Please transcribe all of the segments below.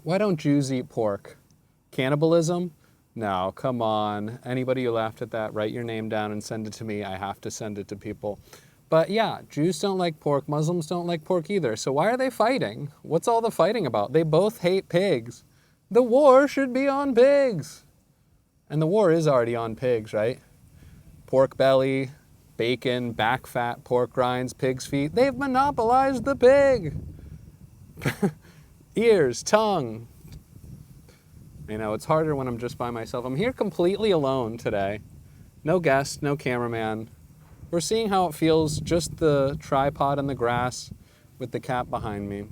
Why don't Jews eat pork? Cannibalism? No, come on. Anybody who laughed at that, write your name down and send it to me. I have to send it to people. But yeah, Jews don't like pork. Muslims don't like pork either. So why are they fighting? What's all the fighting about? They both hate pigs. The war should be on pigs. And the war is already on pigs, right? Pork belly, bacon, back fat, pork rinds, pig's feet. They've monopolized the pig. Ears, tongue. You know, it's harder when I'm just by myself. I'm here completely alone today. No guest, no cameraman. We're seeing how it feels, just the tripod and the grass with the cat behind me.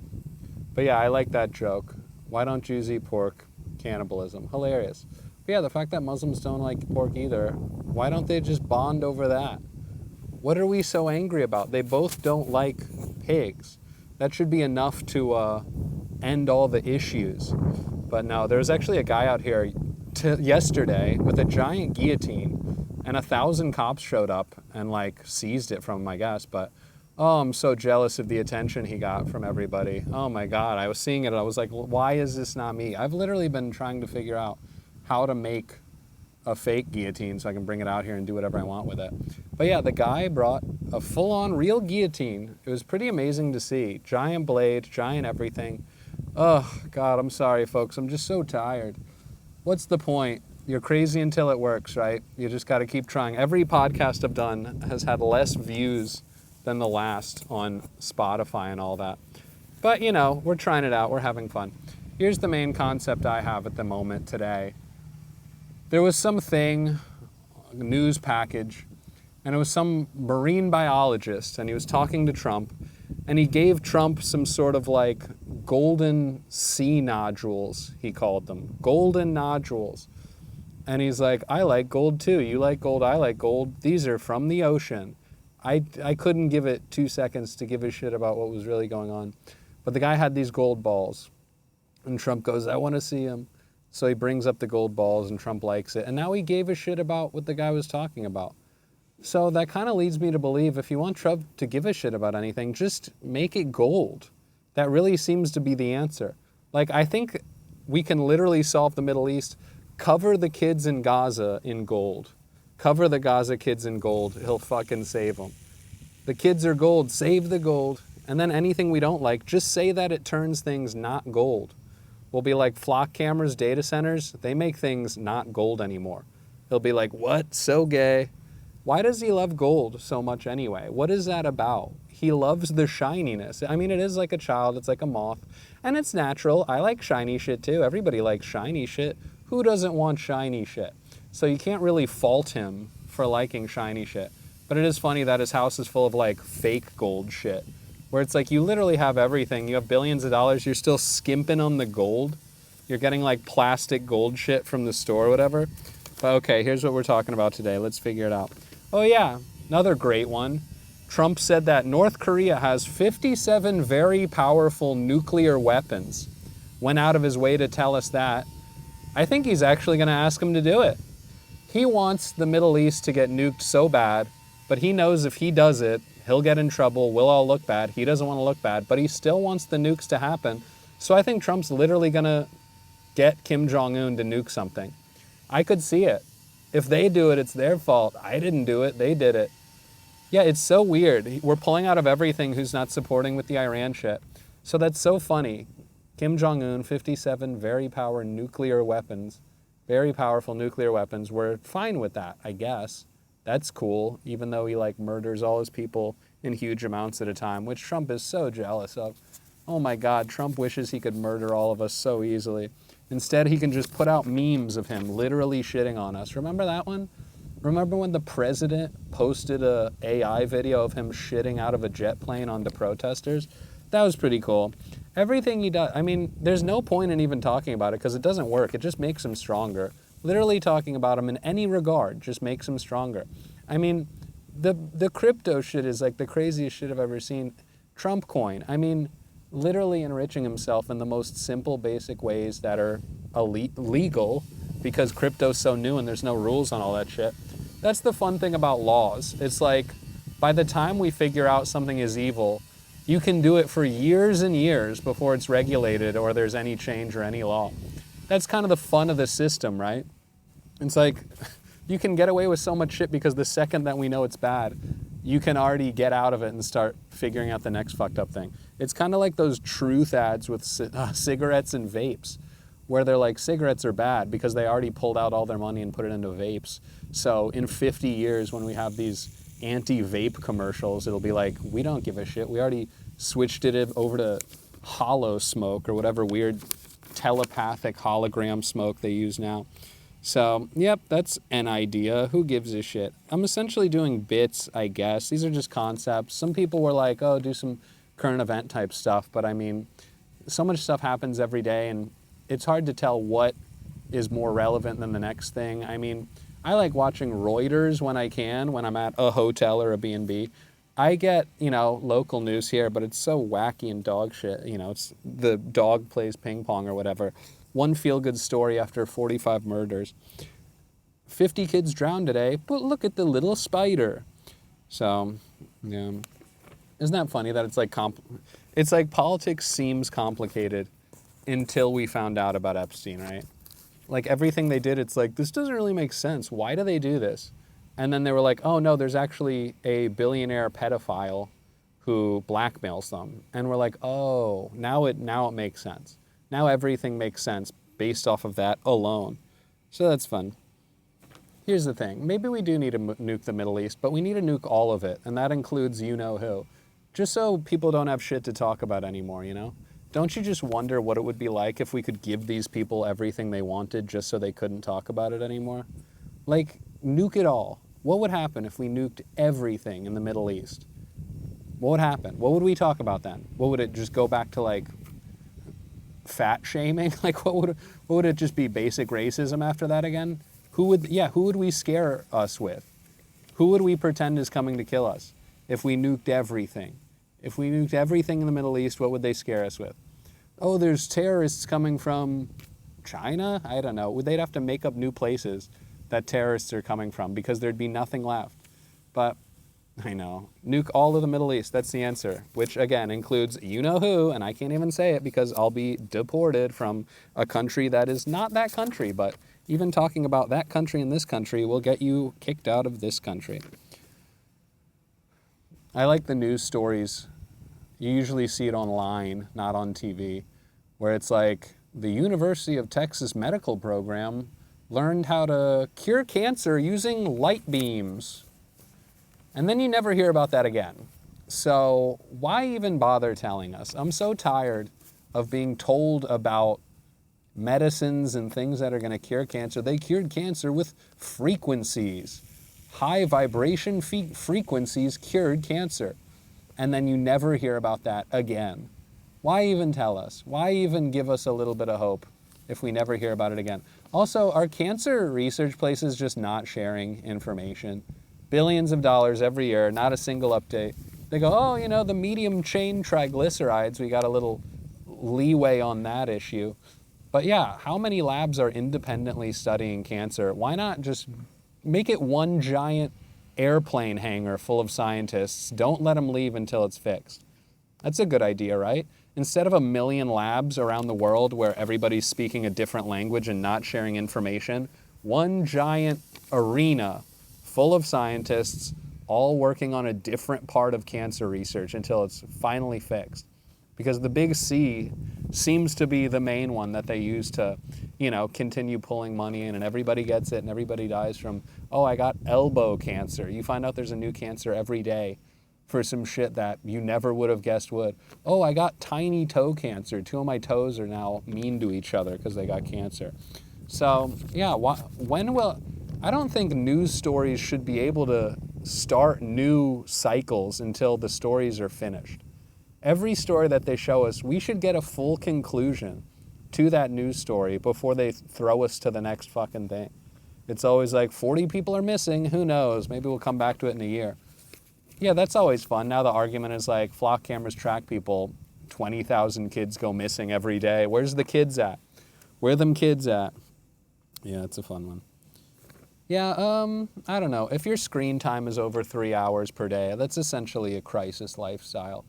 But yeah, I like that joke. Why don't Jews eat pork? Cannibalism. Hilarious. But yeah, the fact that Muslims don't like pork either, why don't they just bond over that? What are we so angry about? They both don't like pigs. That should be enough to end all the issues. But no, there's actually a guy out here yesterday with a giant guillotine, and 1,000 cops showed up and like seized it from him, I guess. But oh, I'm so jealous of the attention he got from everybody. Oh my God, I was seeing it and I was like, why is this not me? I've literally been trying to figure out how to make a fake guillotine so I can bring it out here and do whatever I want with it. But yeah, the guy brought a full-on real guillotine. It was pretty amazing to see. Giant blade, giant everything. Oh, God, I'm sorry, folks. I'm just so tired. What's the point? You're crazy until it works, right? You just got to keep trying. Every podcast I've done has had less views than the last on Spotify and all that. But, you know, we're trying it out. We're having fun. Here's the main concept I have at the moment today. There was something, a news package, and it was some marine biologist, and he was talking to Trump, and he gave Trump some sort of like golden sea nodules, he called them. Golden nodules. And he's like, I like gold too. You like gold, I like gold. These are from the ocean. I couldn't give it 2 seconds to give a shit about what was really going on. But the guy had these gold balls. And Trump goes, I want to see them. So he brings up the gold balls and Trump likes it. And now he gave a shit about what the guy was talking about. So that kind of leads me to believe if you want Trump to give a shit about anything, just make it gold. That really seems to be the answer. Like, I think we can literally solve the Middle East. Cover the kids in Gaza in gold. Cover the Gaza kids in gold. He'll fucking save them. The kids are gold. Save the gold. And then anything we don't like, just say that it turns things not gold. We'll be like flock cameras, data centers. They make things not gold anymore. He'll be like, what? So gay. Why does he love gold so much anyway? What is that about? He loves the shininess. I mean, it is like a child. It's like a moth. And it's natural. I like shiny shit too. Everybody likes shiny shit. Who doesn't want shiny shit? So you can't really fault him for liking shiny shit. But it is funny that his house is full of like fake gold shit. Where it's like you literally have everything. You have billions of dollars. You're still skimping on the gold. You're getting like plastic gold shit from the store or whatever. But okay, here's what we're talking about today. Let's figure it out. Oh yeah, another great one. Trump said that North Korea has 57 very powerful nuclear weapons. Went out of his way to tell us that. I think he's actually going to ask him to do it. He wants the Middle East to get nuked so bad, but he knows if he does it, he'll get in trouble, we'll all look bad. He doesn't want to look bad, but he still wants the nukes to happen. So I think Trump's literally going to get Kim Jong-un to nuke something. I could see it. If they do it, it's their fault. I didn't do it. They did it. Yeah, it's so weird. We're pulling out of everything who's not supporting with the Iran shit. So that's so funny. Kim Jong-un, 57 very powerful nuclear weapons. Very powerful nuclear weapons. We're fine with that, I guess. That's cool, even though he like murders all his people in huge amounts at a time, which Trump is so jealous of. Oh my God, Trump wishes he could murder all of us so easily. Instead, he can just put out memes of him literally shitting on us. Remember that one? Remember when the president posted a AI video of him shitting out of a jet plane onto protesters? That was pretty cool. Everything he does, I mean, there's no point in even talking about it because it doesn't work. It just makes him stronger. Literally talking about him in any regard just makes him stronger. I mean, the crypto shit is like the craziest shit I've ever seen. Trump coin. I mean, literally enriching himself in the most simple, basic ways that are legal because crypto's so new and there's no rules on all that shit. That's the fun thing about laws. It's like, by the time we figure out something is evil, you can do it for years and years before it's regulated or there's any change or any law. That's kind of the fun of the system, right? It's like you can get away with so much shit because the second that we know it's bad, you can already get out of it and start figuring out the next fucked up thing. It's kind of like those truth ads with cigarettes and vapes, where they're like, cigarettes are bad because they already pulled out all their money and put it into vapes. So in 50 years, when we have these anti-vape commercials, it'll be like, we don't give a shit. We already switched it over to hollow smoke or whatever weird telepathic hologram smoke they use now. So, yep, that's an idea. Who gives a shit? I'm essentially doing bits, I guess. These are just concepts. Some people were like, oh, do some current event type stuff. But I mean, so much stuff happens every day, and it's hard to tell what is more relevant than the next thing. I mean, I like watching Reuters when I can, when I'm at a hotel or a B&B. I get, local news here, but it's so wacky and dog shit. It's the dog plays ping pong or whatever. One feel-good story after 45 murders. 50 kids drowned today, but look at the little spider. So, yeah. Isn't that funny that it's like it's like politics seems complicated until we found out about Epstein, right? Like everything they did, it's like, this doesn't really make sense. Why do they do this? And then they were like, oh no, there's actually a billionaire pedophile who blackmails them. And we're like, oh, now it makes sense. Now everything makes sense based off of that alone. So that's fun. Here's the thing. Maybe we do need to nuke the Middle East, but we need to nuke all of it. And that includes you-know-who. Just so people don't have shit to talk about anymore, Don't you just wonder what it would be like if we could give these people everything they wanted just so they couldn't talk about it anymore? Like, nuke it all. What would happen if we nuked everything in the Middle East? What would happen? What would we talk about then? What would it just go back to, like, fat shaming? Like, what would it just be, basic racism after that again? Who would we scare us with? Who would we pretend is coming to kill us if we nuked everything? If we nuked everything in the Middle East, what would they scare us with? Oh, there's terrorists coming from China? I don't know. They'd have to make up new places that terrorists are coming from because there'd be nothing left. But I know. Nuke all of the Middle East. That's the answer, which again includes you-know-who, and I can't even say it because I'll be deported from a country that is not that country. But even talking about that country and this country will get you kicked out of this country. I like the news stories. You usually see it online, not on TV, where it's like the University of Texas medical program learned how to cure cancer using light beams. And then you never hear about that again. So why even bother telling us? I'm so tired of being told about medicines and things that are going to cure cancer. They cured cancer with frequencies. High vibration frequencies cured cancer. And then you never hear about that again. Why even tell us? Why even give us a little bit of hope if we never hear about it again? Also, are cancer research places just not sharing information? Billions of dollars every year, not a single update. They go, oh, the medium chain triglycerides, we got a little leeway on that issue. But yeah, how many labs are independently studying cancer? Why not just make it one giant airplane hangar full of scientists? Don't let them leave until it's fixed. That's a good idea, right? Instead of 1 million labs around the world where everybody's speaking a different language and not sharing information, one giant arena full of scientists all working on a different part of cancer research until it's finally fixed. Because the big C seems to be the main one that they use to, continue pulling money in, and everybody gets it and everybody dies from, oh, I got elbow cancer. You find out there's a new cancer every day for some shit that you never would have guessed would. Oh, I got tiny toe cancer. 2 of my toes are now mean to each other because they got cancer. So, yeah, I don't think news stories should be able to start new cycles until the stories are finished. Every story that they show us, we should get a full conclusion to that news story before they throw us to the next fucking thing. It's always like 40 people are missing, who knows, maybe we'll come back to it in a year. Yeah, that's always fun. Now the argument is like, flock cameras track people, 20,000 kids go missing every day. Where's the kids at? Where are them kids at? Yeah, it's a fun one. Yeah, I don't know. If your screen time is over 3 hours per day, that's essentially a crisis lifestyle.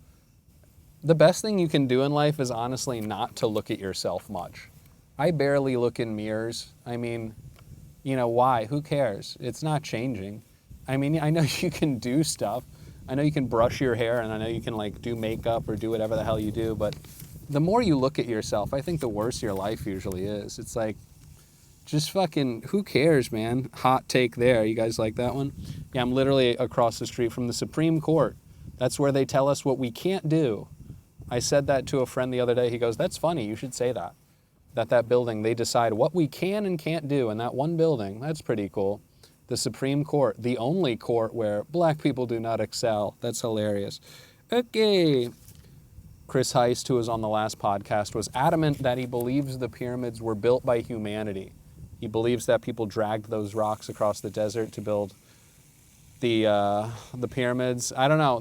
the best thing you can do in life is honestly not to look at yourself much. I barely look in mirrors. I mean, why? Who cares? It's not changing. I mean, I know you can do stuff. I know you can brush your hair, and I know you can like do makeup or do whatever the hell you do, but the more you look at yourself, I think the worse your life usually is. It's like, just fucking, who cares, man? Hot take there. You guys like that one? Yeah, I'm literally across the street from the Supreme Court. That's where they tell us what we can't do. I said that to a friend the other day. He goes, that's funny. You should say that. That building, they decide what we can and can't do in that one building. That's pretty cool. The Supreme Court, the only court where black people do not excel. That's hilarious. Okay. Chris Heist, who was on the last podcast, was adamant that he believes the pyramids were built by humanity. He believes that people dragged those rocks across the desert to build the pyramids. I don't know.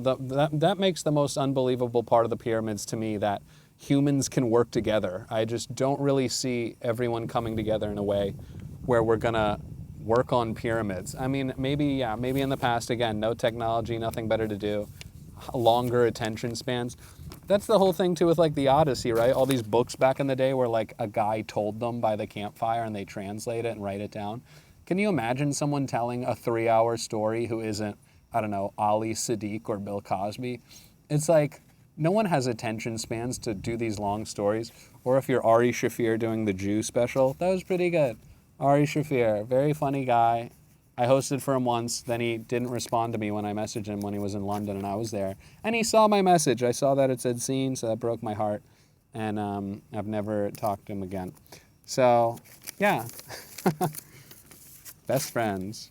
That makes the most unbelievable part of the pyramids to me, that humans can work together. I just don't really see everyone coming together in a way where we're going to work on pyramids. I mean, maybe in the past, again, no technology, nothing better to do, longer attention spans. That's the whole thing too with like the Odyssey, right? All these books back in the day where like a guy told them by the campfire and they translate it and write it down. Can you imagine someone telling a 3-hour story who isn't, I don't know, Ali Sadiq or Bill Cosby? It's like, no one has attention spans to do these long stories. Or if you're Ari Shaffir doing the Jew special, that was pretty good. Ari Shaffir, very funny guy. I hosted for him once, then he didn't respond to me when I messaged him when he was in London and I was there. And he saw my message. I saw that it said seen, so that broke my heart. And I've never talked to him again. So, yeah. Best friends.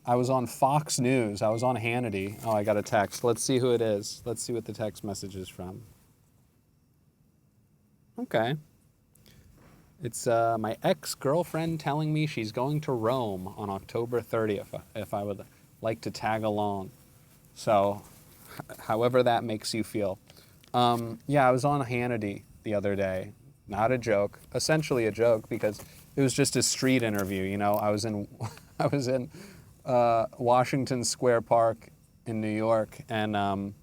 I was on Fox News. I was on Hannity. Oh, I got a text. Let's see who it is. Let's see what the text message is from. Okay. It's my ex-girlfriend telling me she's going to Rome on October 30th if I would like to tag along. So, however that makes you feel. Yeah, I was on Hannity the other day. Not a joke. Essentially a joke because it was just a street interview. I was in Washington Square Park in New York, and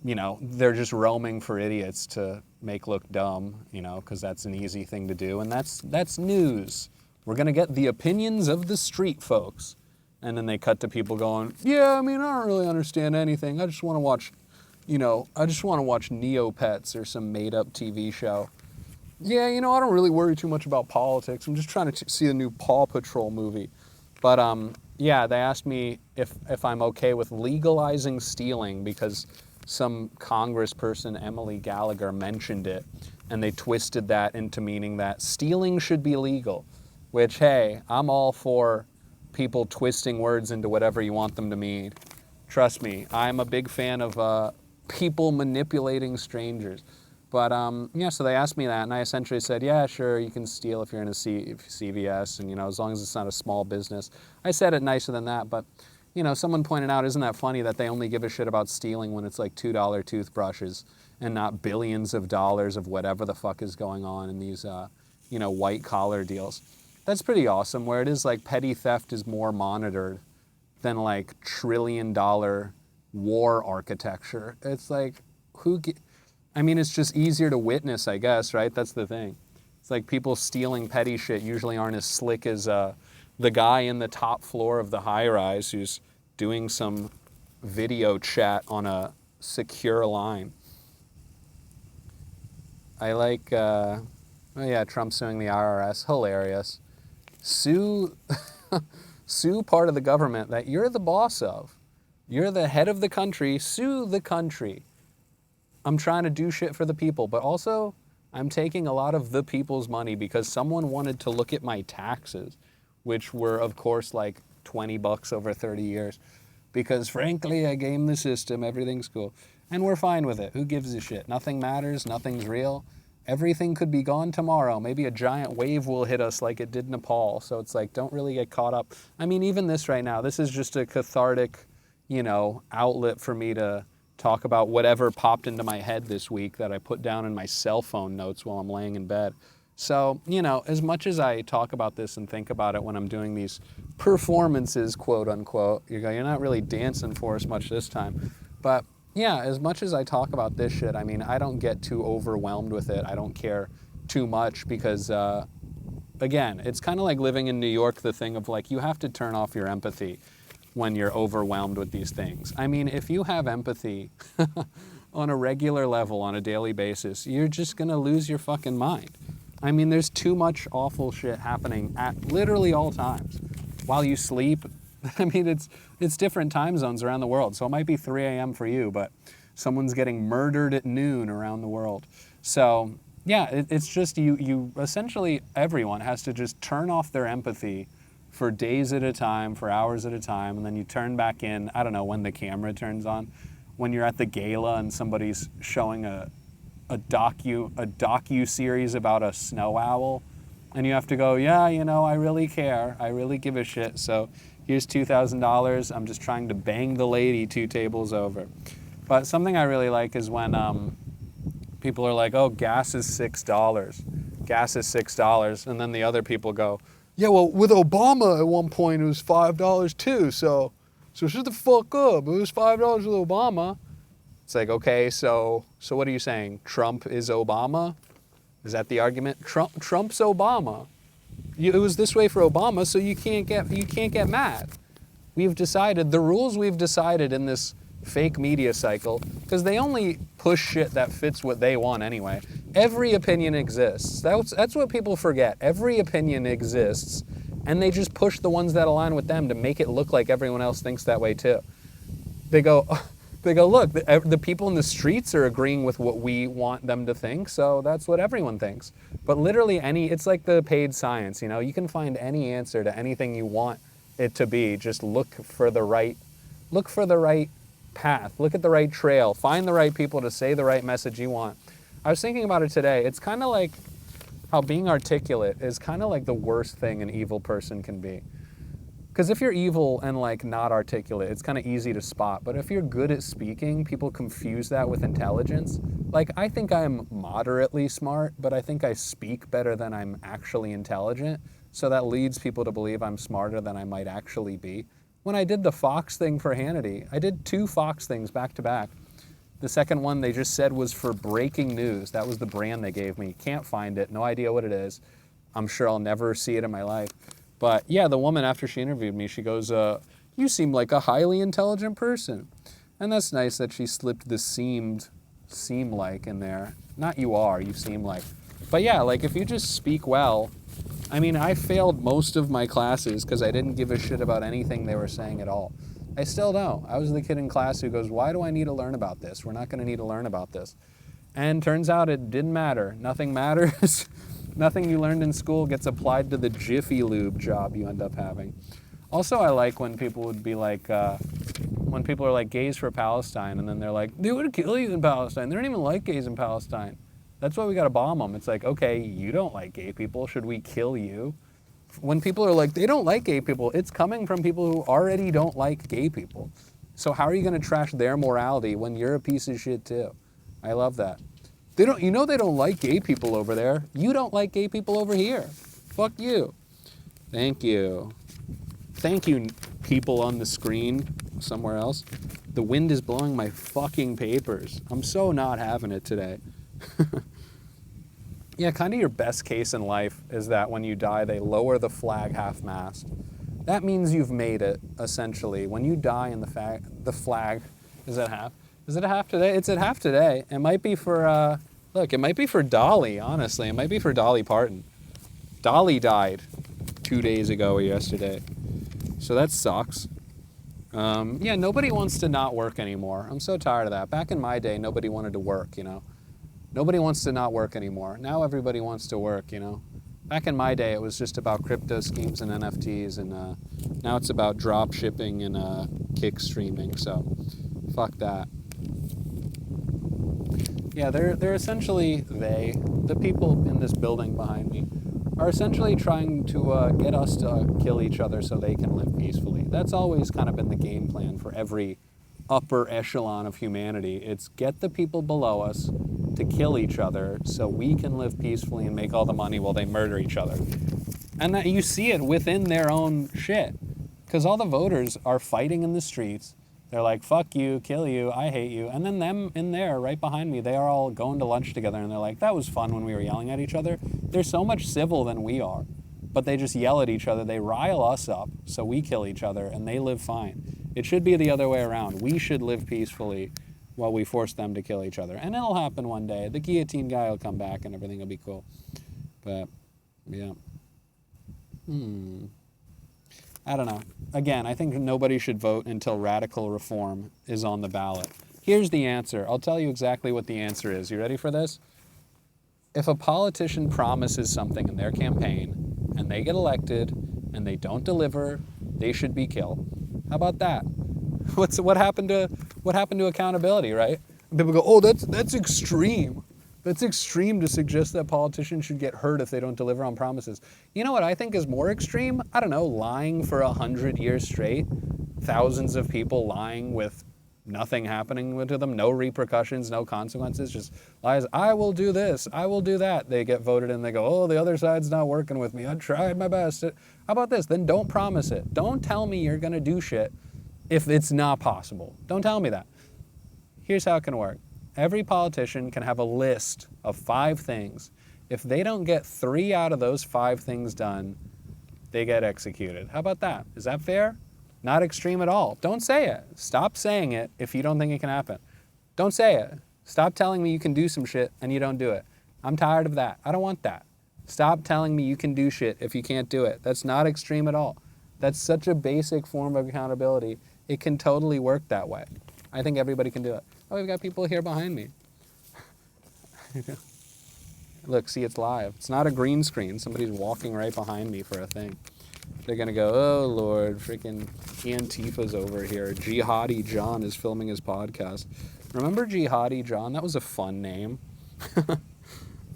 they're just roaming for idiots to make look dumb, because that's an easy thing to do, and that's news. We're gonna get the opinions of the street folks, and then they cut to people going, yeah, I don't really understand anything. I just want to watch, Neopets or some made-up TV show. Yeah, I don't really worry too much about politics. I'm just trying to see the new Paw Patrol movie. But yeah, they asked me if I'm okay with legalizing stealing because some congressperson, Emily Gallagher, mentioned it, and they twisted that into meaning that stealing should be legal, which, hey, I'm all for people twisting words into whatever you want them to mean. Trust me, I'm a big fan of people manipulating strangers. But yeah, so they asked me that, and I essentially said, yeah, sure, you can steal if you're in a CVS, and as long as it's not a small business. I said it nicer than that, but someone pointed out, isn't that funny that they only give a shit about stealing when it's like $2 toothbrushes and not billions of dollars of whatever the fuck is going on in these, white collar deals. That's pretty awesome, where it is like petty theft is more monitored than like $1 trillion war architecture. It's like, it's just easier to witness, I guess, right? That's the thing. It's like people stealing petty shit usually aren't as slick as the guy in the top floor of the high-rise who's doing some video chat on a secure line. I like, Trump suing the IRS. Hilarious. Sue part of the government that you're the boss of. You're the head of the country. Sue the country. I'm trying to do shit for the people, but also I'm taking a lot of the people's money because someone wanted to look at my taxes, which were, of course, like $20 over 30 years. Because, frankly, I game the system. Everything's cool. And we're fine with it. Who gives a shit? Nothing matters. Nothing's real. Everything could be gone tomorrow. Maybe a giant wave will hit us like it did Nepal. So it's like, don't really get caught up. Even this right now, this is just a cathartic, outlet for me to talk about whatever popped into my head this week that I put down in my cell phone notes while I'm laying in bed. So, as much as I talk about this and think about it when I'm doing these performances, quote unquote, you're not really dancing for us much this time. But yeah, as much as I talk about this shit, I mean, I don't get too overwhelmed with it. I don't care too much because, again, it's kind of like living in New York, the thing of like, you have to turn off your empathy when you're overwhelmed with these things. I mean, if you have empathy on a regular level, on a daily basis, you're just going to lose your fucking mind. I mean, there's too much awful shit happening at literally all times. While you sleep, I mean, it's different time zones around the world. So it might be 3 a.m. for you, but someone's getting murdered at noon around the world. So yeah, it's just you essentially, everyone has to just turn off their empathy for days at a time, for hours at a time, and then you turn back in, I don't know, when the camera turns on, when you're at the gala and somebody's showing a docu-series about a snow owl, and you have to go, yeah, you know, I really care. I really give a shit. So here's $2,000. I'm just trying to bang the lady 2 tables over. But something I really like is when people are like, oh, gas is $6. Gas is $6. And then the other people go, yeah, well, with Obama at one point it was $5 too. So shut the fuck up. It was $5 with Obama. It's like, okay, so what are you saying? Trump is Obama? Is that the argument? Trump's Obama. It was this way for Obama, so you can't get mad. We've decided, the rules we've decided in this fake media cycle, because they only push shit that fits what they want anyway. Every opinion exists. That's what people forget. Every opinion exists, and they just push the ones that align with them to make it look like everyone else thinks that way too. They go, look, the people in the streets are agreeing with what we want them to think, so that's what everyone thinks. But literally it's like the paid science, you know? You can find any answer to anything you want it to be. Just look for the right path, look at the right trail, find the right people to say the right message you want. I was thinking about it today. It's kind of like how being articulate is kind of like the worst thing an evil person can be. Because if you're evil and like not articulate, it's kind of easy to spot. But if you're good at speaking, people confuse that with intelligence. Like, I think I'm moderately smart, but I think I speak better than I'm actually intelligent. So that leads people to believe I'm smarter than I might actually be. When I did the Fox thing for Hannity, I did 2 Fox things back to back. The second one they just said was for breaking news. That was the brand they gave me. Can't find it, no idea what it is. I'm sure I'll never see it in my life. But yeah, the woman, after she interviewed me, she goes, you seem like a highly intelligent person. And that's nice that she slipped the seem like in there. Not you are, you seem like. But yeah, like if you just speak well, I mean, I failed most of my classes because I didn't give a shit about anything they were saying at all. I still don't. I was the kid in class who goes, why do I need to learn about this? We're not going to need to learn about this. And turns out it didn't matter. Nothing matters. Nothing you learned in school gets applied to the Jiffy Lube job you end up having. Also, I like when people would be like, when people are like gays for Palestine, and then they're like, they would kill you in Palestine. They don't even like gays in Palestine. That's why we got to bomb them. It's like, okay, you don't like gay people. Should we kill you? When people are like, they don't like gay people, it's coming from people who already don't like gay people. So how are you going to trash their morality when you're a piece of shit too? I love that. They don't like gay people over there. You don't like gay people over here. Fuck you. Thank you. Thank you, people on the screen somewhere else. The wind is blowing my fucking papers. I'm so not having it today. Yeah, kind of your best case in life is that when you die, they lower the flag half-mast. That means you've made it, essentially. When you die and the flag is at half. Is it a half today? It's at half today. It might be for, look, it might be for Dolly, honestly. It might be for Dolly Parton. Dolly died 2 days ago or yesterday. So that sucks. Yeah, nobody wants to not work anymore. I'm so tired of that. Back in my day, nobody wanted to work, you know. Nobody wants to not work anymore. Now everybody wants to work, you know. Back in my day, it was just about crypto schemes and NFTs, and now it's about drop shipping and kick streaming, so fuck that. Yeah, they're essentially, the people in this building behind me, are essentially trying to get us to kill each other so they can live peacefully. That's always kind of been the game plan for every upper echelon of humanity. It's get the people below us to kill each other so we can live peacefully and make all the money while they murder each other. And that you see it within their own shit. Because all the voters are fighting in the streets. They're like, fuck you, kill you, I hate you. And then them in there, right behind me, they are all going to lunch together, and they're like, that was fun when we were yelling at each other. They're so much civil than we are, but they just yell at each other. They rile us up, so we kill each other, and they live fine. It should be the other way around. We should live peacefully while we force them to kill each other. And it'll happen one day. The guillotine guy will come back, and everything will be cool. But, yeah. I don't know. Again, I think nobody should vote until radical reform is on the ballot. Here's the answer. I'll tell you exactly what the answer is. You ready for this? If a politician promises something in their campaign and they get elected and they don't deliver, they should be killed. How about that? What happened to accountability, right? And people go, "Oh, that's extreme. That's extreme to suggest that politicians should get hurt if they don't deliver on promises." You know what I think is more extreme? I don't know, lying for 100 years straight. Thousands of people lying with nothing happening to them, no repercussions, no consequences, just lies. I will do this, I will do that. They get voted in, they go, oh, the other side's not working with me. I tried my best. How about this? Then don't promise it. Don't tell me you're going to do shit if it's not possible. Don't tell me that. Here's how it can work. Every politician can have a list of 5 things. If they don't get 3 out of those 5 things done, they get executed. How about that? Is that fair? Not extreme at all. Don't say it. Stop saying it if you don't think it can happen. Don't say it. Stop telling me you can do some shit and you don't do it. I'm tired of that. I don't want that. Stop telling me you can do shit if you can't do it. That's not extreme at all. That's such a basic form of accountability. It can totally work that way. I think everybody can do it. Oh, we've got people here behind me. Look, see, it's live. It's not a green screen. Somebody's walking right behind me for a thing. They're going to go, oh, Lord, freaking Antifa's over here. Jihadi John is filming his podcast. Remember Jihadi John? That was a fun name.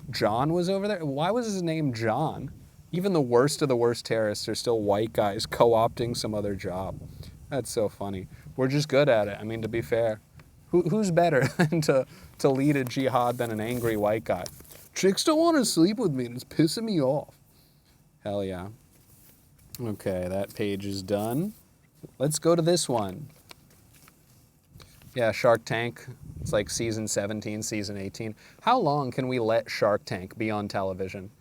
John was over there. Why was his name John? Even the worst of the worst terrorists are still white guys co-opting some other job. That's so funny. We're just good at it. I mean, to be fair. Who's better than to lead a jihad than an angry white guy? Chicks don't want to sleep with me, and it's pissing me off. Hell yeah. Okay, that page is done. Let's go to this one. Yeah, Shark Tank. It's like season 17, season 18. How long can we let Shark Tank be on television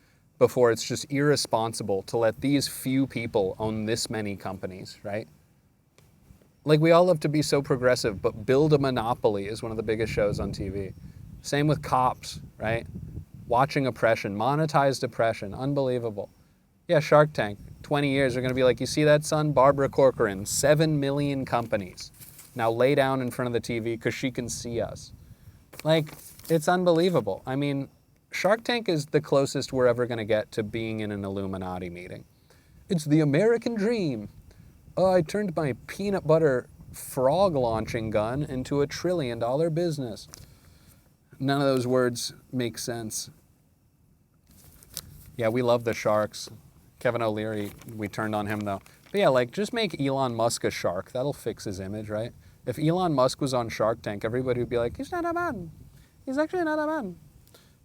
before it's just irresponsible to let these few people own this many companies, right? Like, we all love to be so progressive, but Build a Monopoly is one of the biggest shows on TV. Same with Cops, right? Watching oppression, monetized oppression, unbelievable. Yeah, Shark Tank, 20 years, they're going to be like, you see that, son? Barbara Corcoran, 7 million companies. Now lay down in front of the TV because she can see us. Like, it's unbelievable. I mean, Shark Tank is the closest we're ever going to get to being in an Illuminati meeting. It's the American dream. Oh, I turned my peanut butter frog launching gun into a $1 trillion business. None of those words make sense. Yeah, we love the sharks. Kevin O'Leary, we turned on him though. But yeah, like, just make Elon Musk a shark. That'll fix his image, right? If Elon Musk was on Shark Tank, everybody would be like, he's not a man. He's actually not a man.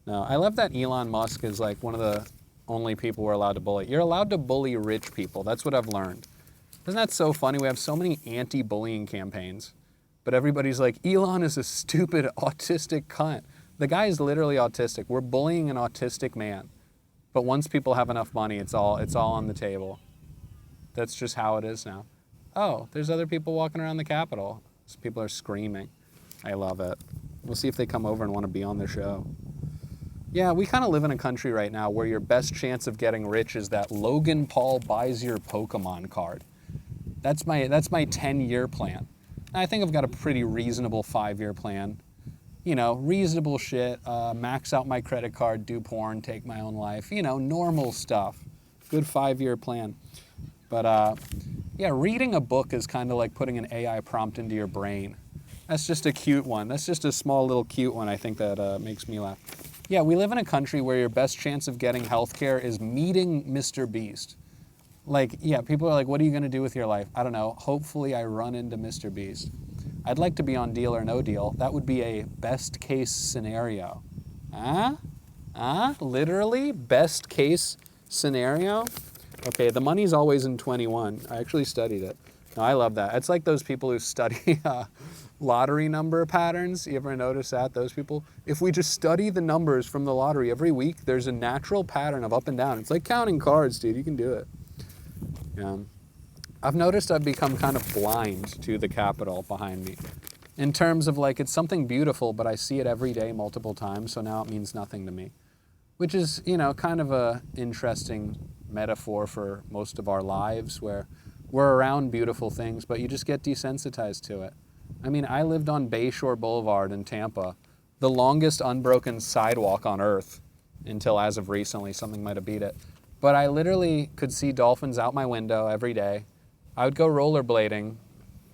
No, I love that Elon Musk is like one of the only people we're allowed to bully. You're allowed to bully rich people. That's what I've learned. Isn't that so funny? We have so many anti-bullying campaigns, but everybody's like, Elon is a stupid autistic cunt. The guy is literally autistic. We're bullying an autistic man. But once people have enough money, it's all on the table. That's just how it is now. Oh, there's other people walking around the Capitol. So people are screaming. I love it. We'll see if they come over and want to be on the show. Yeah, we kind of live in a country right now where your best chance of getting rich is that Logan Paul buys your Pokemon card. That's my 10-year plan. I think I've got a pretty reasonable 5-year plan. You know, reasonable shit, max out my credit card, do porn, take my own life. You know, normal stuff. Good 5-year plan. But yeah, reading a book is kind of like putting an AI prompt into your brain. That's just a cute one. That's just a small little cute one, I think, that makes me laugh. Yeah, we live in a country where your best chance of getting healthcare is meeting Mr. Beast. Like, yeah, people are like, what are you going to do with your life? I don't know. Hopefully I run into Mr. Beast. I'd like to be on Deal or No Deal. That would be a best case scenario. Literally? Best case scenario? Okay, the money's always in 21. I actually studied it. No, I love that. It's like those people who study lottery number patterns. You ever notice that? Those people? If we just study the numbers from the lottery every week, there's a natural pattern of up and down. It's like counting cards, dude. You can do it. Yeah. I've noticed I've become kind of blind to the capital behind me. In terms of like, it's something beautiful, but I see it every day multiple times, so now it means nothing to me. Which is, you know, kind of a interesting metaphor for most of our lives, where we're around beautiful things, but you just get desensitized to it. I mean, I lived on Bayshore Boulevard in Tampa, the longest unbroken sidewalk on earth, until as of recently, something might have beat it. But I literally could see dolphins out my window every day. I would go rollerblading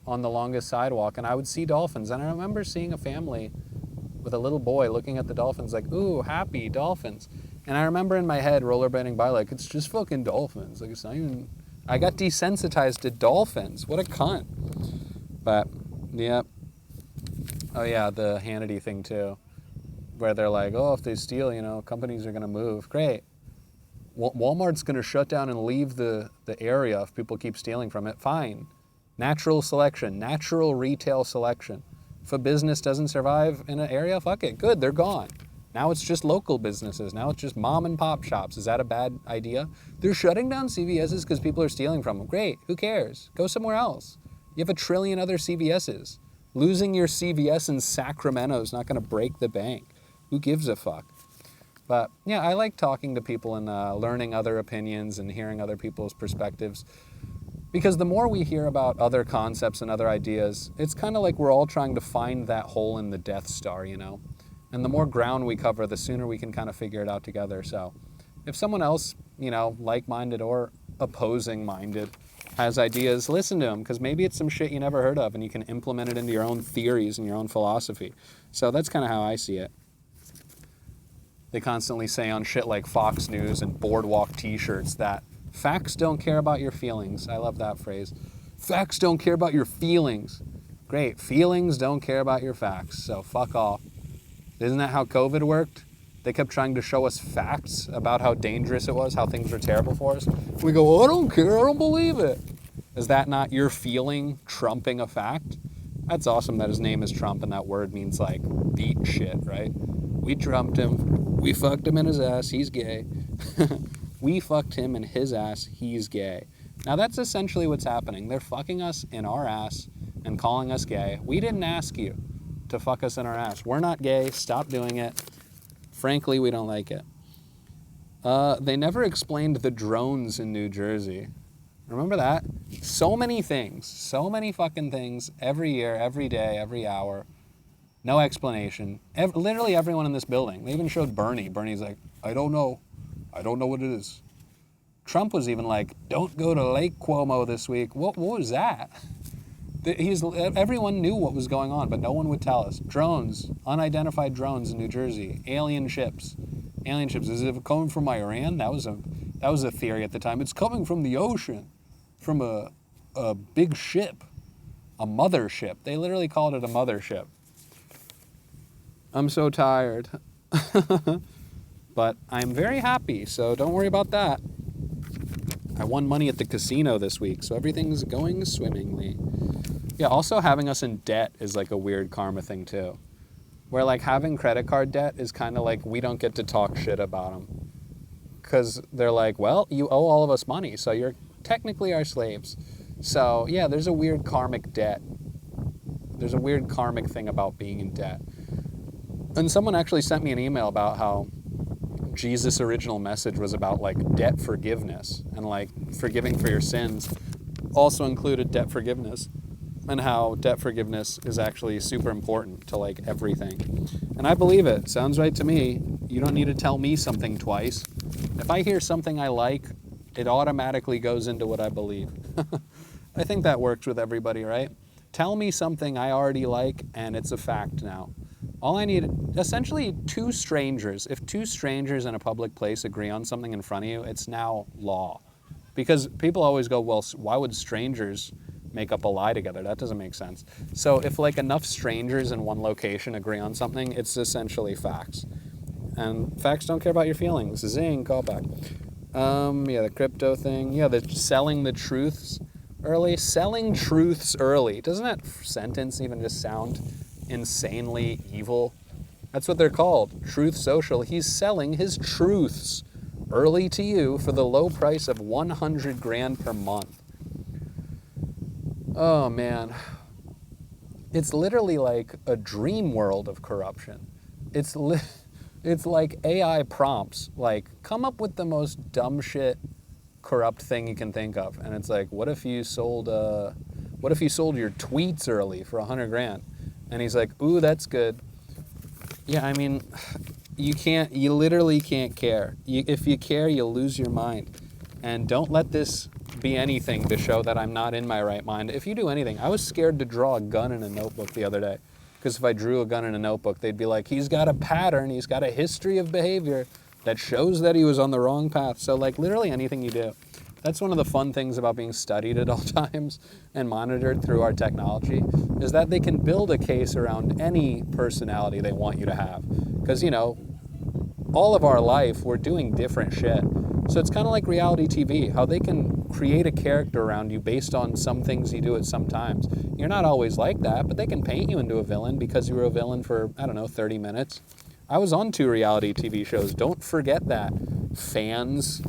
on the longest sidewalk, and I would see dolphins. And I remember seeing a family with a little boy looking at the dolphins like, ooh, happy dolphins. And I remember in my head rollerblading by like, it's just fucking dolphins. Like, it's not even... I got desensitized to dolphins. What a cunt. But, yeah. Oh, yeah, the Hannity thing, too. Where they're like, oh, if they steal, you know, companies are going to move. Great. Walmart's going to shut down and leave the area if people keep stealing from it. Fine. Natural selection. Natural retail selection. If a business doesn't survive in an area, fuck it. Good, they're gone. Now it's just local businesses. Now it's just mom and pop shops. Is that a bad idea? They're shutting down CVS's because people are stealing from them. Great, who cares? Go somewhere else. You have a trillion other CVS's. Losing your CVS in Sacramento is not going to break the bank. Who gives a fuck? But yeah, I like talking to people and learning other opinions and hearing other people's perspectives. Because the more we hear about other concepts and other ideas, it's kind of like we're all trying to find that hole in the Death Star, you know? And the more ground we cover, the sooner we can kind of figure it out together. So if someone else, you know, like-minded or opposing-minded has ideas, listen to them, because maybe it's some shit you never heard of and you can implement it into your own theories and your own philosophy. So that's kind of how I see it. They constantly say on shit like Fox News and Boardwalk t-shirts that facts don't care about your feelings. I love that phrase. Facts don't care about your feelings. Great. Feelings don't care about your facts. So fuck off. Isn't that how COVID worked? They kept trying to show us facts about how dangerous it was, how things were terrible for us. We go, oh, I don't care, I don't believe it. Is that not your feeling trumping a fact? That's awesome that his name is Trump and that word means like beat shit, right? We trumped him. We fucked him in his ass. He's gay. We fucked him in his ass. He's gay. Now that's essentially what's happening. They're fucking us in our ass and calling us gay. We didn't ask you to fuck us in our ass. We're not gay. Stop doing it. Frankly, we don't like it. They never explained the drones in New Jersey. Remember that? So many things. So many fucking things every year, every day, every hour. No explanation. Literally everyone in this building. They even showed Bernie. Bernie's like, I don't know. I don't know what it is. Trump was even like, don't go to Lake Como this week. What was that? Everyone knew what was going on, but no one would tell us. Drones, unidentified drones in New Jersey, alien ships. Alien ships, is it coming from Iran? That was a theory at the time. It's coming from the ocean, from a big ship, a mothership. They literally called it a mothership. I'm so tired. But I'm very happy, so don't worry about that. I won money at the casino this week, so everything's going swimmingly. Yeah, also having us in debt is like a weird karma thing too. Where like having credit card debt is kind of like we don't get to talk shit about them. Because they're like, well, you owe all of us money, so you're technically our slaves. So yeah, there's a weird karmic debt. There's a weird karmic thing about being in debt. And someone actually sent me an email about how Jesus' original message was about like debt forgiveness and like forgiving for your sins also included debt forgiveness. And how debt forgiveness is actually super important to like everything. And I believe it. Sounds right to me. You don't need to tell me something twice. If I hear something I like, it automatically goes into what I believe. I think that works with everybody, right? Tell me something I already like and it's a fact now. All I need, essentially two strangers. If two strangers in a public place agree on something in front of you, it's now law. Because people always go, well, why would strangers make up a lie together? That doesn't make sense. So if like enough strangers in one location agree on something, it's essentially facts. And facts don't care about your feelings. Zing, callback. Yeah, the crypto thing. Yeah, the selling the truths. early, selling truths early. Doesn't that sentence even just sound insanely evil? That's what they're called, Truth Social. He's selling his truths early to you for the low price of 100 grand per month. Oh man. It's literally like a dream world of corruption. It's like AI prompts, like come up with the most dumb shit corrupt thing you can think of. And it's like, what if you sold your tweets early for 100 grand? And he's like, ooh, that's good. Yeah, I mean, you literally can't care. If you care, you'll lose your mind. And don't let this be anything to show that I'm not in my right mind. If you do anything, I was scared to draw a gun in a notebook the other day. Because if I drew a gun in a notebook, they'd be like, he's got a pattern, he's got a history of behavior that shows that he was on the wrong path. So like literally anything you do. That's one of the fun things about being studied at all times and monitored through our technology, is that they can build a case around any personality they want you to have. Because, you know, all of our life, we're doing different shit. So it's kind of like reality TV, how they can create a character around you based on some things you do at some times. You're not always like that, but they can paint you into a villain because you were a villain for, 30 minutes. I was on 2 reality TV shows. Don't forget that. Fans.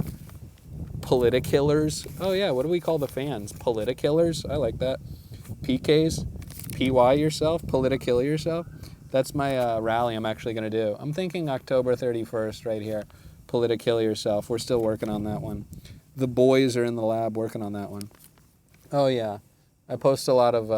Politikillers. Oh yeah, what do we call the fans? Politikillers? I like that. PKs. PY yourself. Politikill yourself. That's my rally I'm actually going to do. I'm thinking October 31st right here. Politikill yourself. We're still working on that one. The boys are in the lab working on that one. Oh yeah. I post a lot of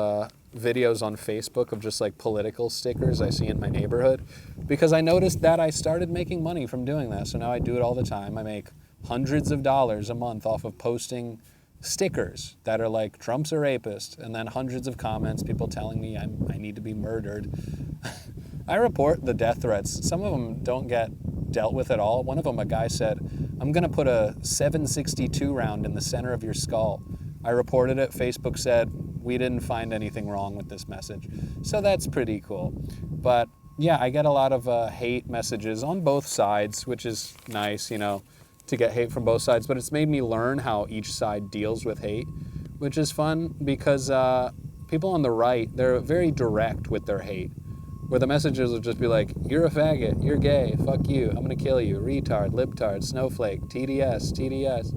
videos on Facebook of just like political stickers I see in my neighborhood because I noticed that I started making money from doing that. So now I do it all the time. I make hundreds of dollars a month off of posting stickers that are like Trump's a rapist, and then hundreds of comments, people telling me I need to be murdered. I report the death threats. Some of them don't get dealt with at all. One of them, a guy said, I'm going to put a 7.62 round in the center of your skull. I reported it. Facebook said, we didn't find anything wrong with this message. So that's pretty cool. But yeah, I get a lot of hate messages on both sides, which is nice, to get hate from both sides. But it's made me learn how each side deals with hate, which is fun because people on the right, they're very direct with their hate, where the messages will just be like, you're a faggot, you're gay, fuck you, I'm gonna kill you, retard, libtard, snowflake, TDS.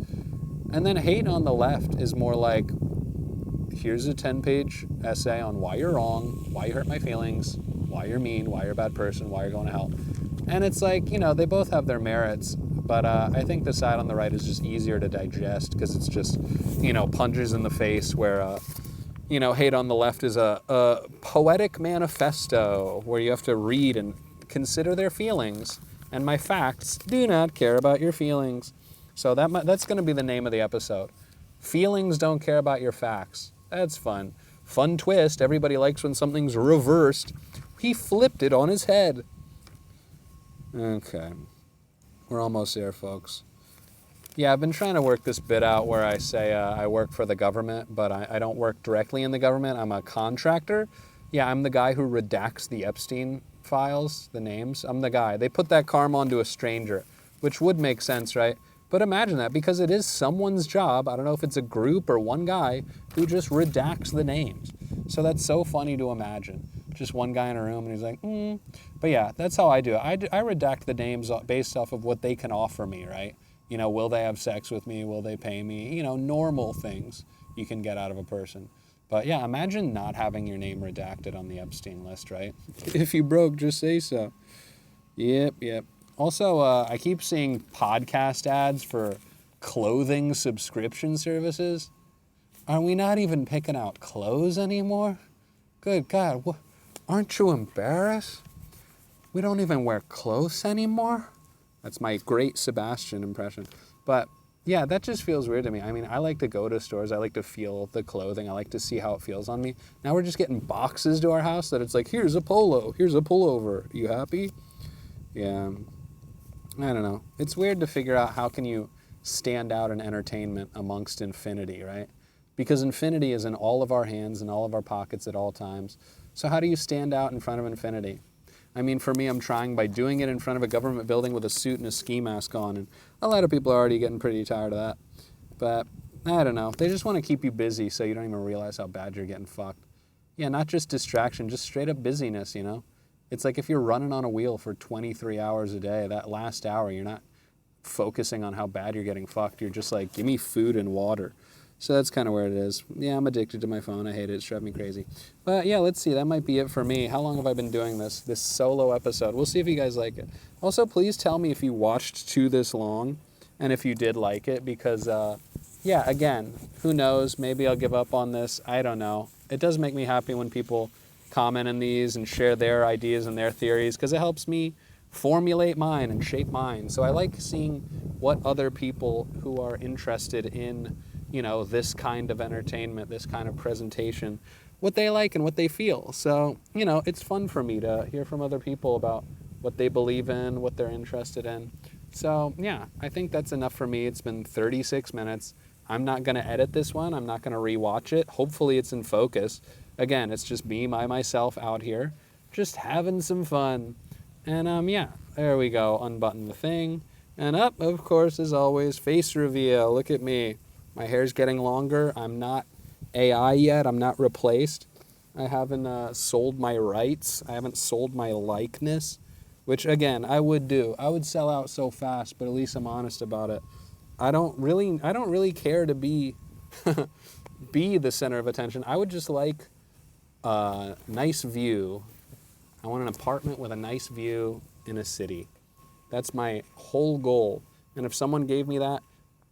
And then hate on the left is more like, here's a 10-page essay on why you're wrong, why you hurt my feelings, why you're mean, why you're a bad person, why you're going to hell. And it's like, they both have their merits, but I think the side on the right is just easier to digest because it's just, punches in the face where, hate on the left is a poetic manifesto where you have to read and consider their feelings. And my facts do not care about your feelings. So that's going to be the name of the episode. Feelings don't care about your facts. That's fun. Fun twist. Everybody likes when something's reversed. He flipped it on his head. Okay. We're almost there, folks. Yeah, I've been trying to work this bit out where I say I work for the government, but I don't work directly in the government. I'm a contractor. Yeah, I'm the guy who redacts the Epstein files, the names. I'm the guy. They put that karma onto a stranger, which would make sense, right? But imagine that, because it is someone's job, I don't know if it's a group or one guy, who just redacts the names. So that's so funny to imagine. Just one guy in a room and he's like, But yeah, that's how I do it. I redact the names based off of what they can offer me, right? Will they have sex with me? Will they pay me? Normal things you can get out of a person. But yeah, imagine not having your name redacted on the Epstein list, right? If you broke, just say so. Yep. Also, I keep seeing podcast ads for clothing subscription services. Are we not even picking out clothes anymore? Good God, aren't you embarrassed? We don't even wear clothes anymore? That's my great Sebastian impression. But yeah, that just feels weird to me. I mean, I like to go to stores. I like to feel the clothing. I like to see how it feels on me. Now we're just getting boxes to our house that it's like, here's a polo, here's a pullover. You happy? Yeah. I don't know. It's weird to figure out how can you stand out in entertainment amongst infinity, right? Because infinity is in all of our hands and all of our pockets at all times. So how do you stand out in front of infinity? I mean, for me, I'm trying by doing it in front of a government building with a suit and a ski mask on, and a lot of people are already getting pretty tired of that. But I don't know. They just want to keep you busy so you don't even realize how bad you're getting fucked. Yeah, not just distraction, just straight up busyness, you know? It's like if you're running on a wheel for 23 hours a day, that last hour, you're not focusing on how bad you're getting fucked. You're just like, give me food and water. So that's kind of where it is. Yeah, I'm addicted to my phone. I hate it. It's driving me crazy. But yeah, let's see. That might be it for me. How long have I been doing this solo episode? We'll see if you guys like it. Also, please tell me if you watched to this long and if you did like it because, yeah, again, who knows? Maybe I'll give up on this. I don't know. It does make me happy when people comment in these and share their ideas and their theories because it helps me formulate mine and shape mine. So I like seeing what other people who are interested in, you know, this kind of entertainment, this kind of presentation, what they like and what they feel. So, you know, it's fun for me to hear from other people about what they believe in, what they're interested in. So, yeah, I think that's enough for me. It's been 36 minutes. I'm not going to edit this one. I'm not going to rewatch it. Hopefully it's in focus. Again, it's just me by myself out here, just having some fun. And yeah, there we go. Unbutton the thing. And up, of course, as always, face reveal. Look at me. My hair's getting longer. I'm not AI yet. I'm not replaced. I haven't sold my rights. I haven't sold my likeness, which, again, I would do. I would sell out so fast, but at least I'm honest about it. I don't really care to be be the center of attention. I would just like a nice view. I want an apartment with a nice view in a city. That's my whole goal. And if someone gave me that,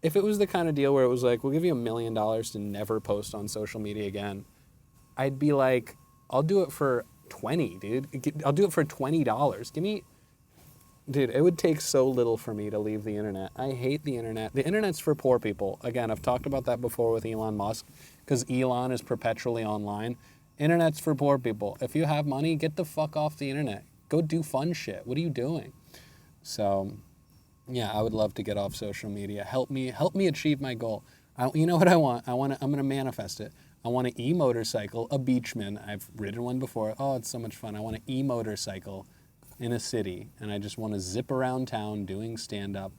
if it was the kind of deal where it was like, we'll give you $1 million to never post on social media again, I'd be like, I'll do it for 20, dude. I'll do it for $20. Give me, dude, it would take so little for me to leave the internet. I hate the internet. The internet's for poor people. Again, I've talked about that before with Elon Musk, because Elon is perpetually online. Internet's for poor people. If you have money, get the fuck off the internet. Go do fun shit. What are you doing? So, yeah, I would love to get off social media. Help me achieve my goal. You know what I want? I'm going to manifest it. I want an e-motorcycle, a Beachman. I've ridden one before. Oh, it's so much fun. I want an e-motorcycle in a city, and I just want to zip around town doing stand-up,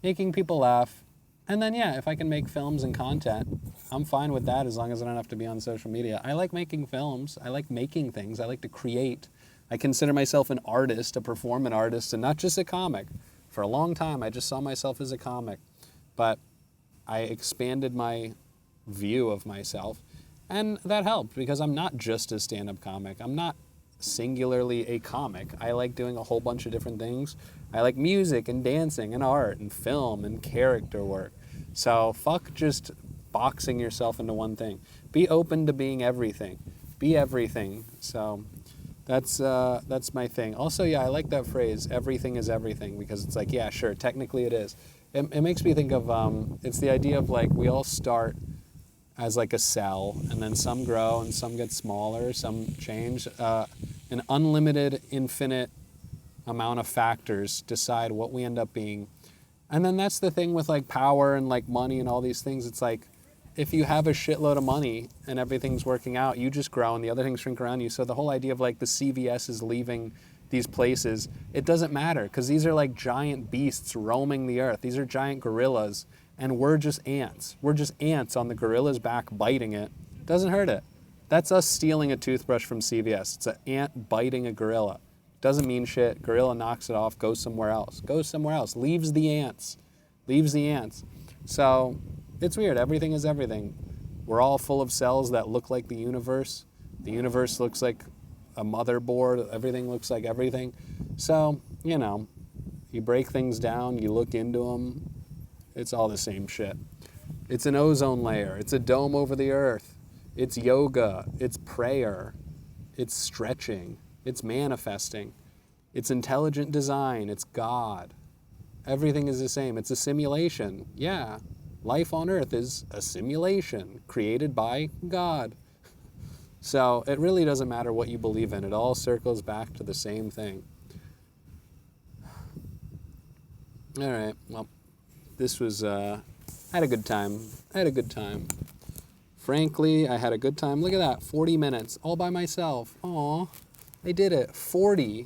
making people laugh. And then, yeah, if I can make films and content, I'm fine with that as long as I don't have to be on social media. I like making films. I like making things. I like to create. I consider myself an artist, a performing artist, and not just a comic. For a long time, I just saw myself as a comic. But I expanded my view of myself, and that helped because I'm not just a stand-up comic. I'm not singularly a comic. I like doing a whole bunch of different things. I like music and dancing and art and film and character work. So fuck just boxing yourself into one thing. Be open to being everything. Be everything. So that's my thing. Also, yeah, I like that phrase, everything is everything, because it's like, yeah, sure, technically it is. It makes me think of, it's the idea of like we all start as like a cell, and then some grow and some get smaller, some change. An unlimited, infinite amount of factors decide what we end up being. And then that's the thing with like power and like money and all these things. It's like if you have a shitload of money and everything's working out, you just grow and the other things shrink around you. So the whole idea of like the CVS is leaving these places, it doesn't matter because these are like giant beasts roaming the earth. These are giant gorillas and we're just ants. We're just ants on the gorilla's back biting it. Doesn't hurt it. That's us stealing a toothbrush from CVS. It's an ant biting a gorilla. Doesn't mean shit. Gorilla knocks it off, goes somewhere else. Goes somewhere else. Leaves the ants. Leaves the ants. So it's weird. Everything is everything. We're all full of cells that look like the universe. The universe looks like a motherboard. Everything looks like everything. So, you know, you break things down, you look into them. It's all the same shit. It's an ozone layer. It's a dome over the earth. It's yoga. It's prayer. It's stretching. It's manifesting. It's intelligent design. It's God. Everything is the same. It's a simulation. Yeah. Life on Earth is a simulation created by God. So it really doesn't matter what you believe in. It all circles back to the same thing. All right. Well, this was, I had a good time. Frankly, I had a good time. Look at that, 40 minutes, all by myself. Aw, I did it, 40.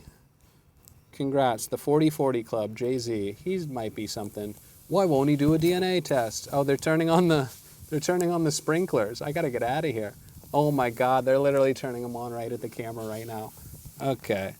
Congrats, the 40-40 Club, Jay-Z. He might be something. Why won't he do a DNA test? Oh, they're turning on the They're turning on the sprinklers. I gotta get out of here. Oh my God, they're literally turning them on right at the camera right now. Okay.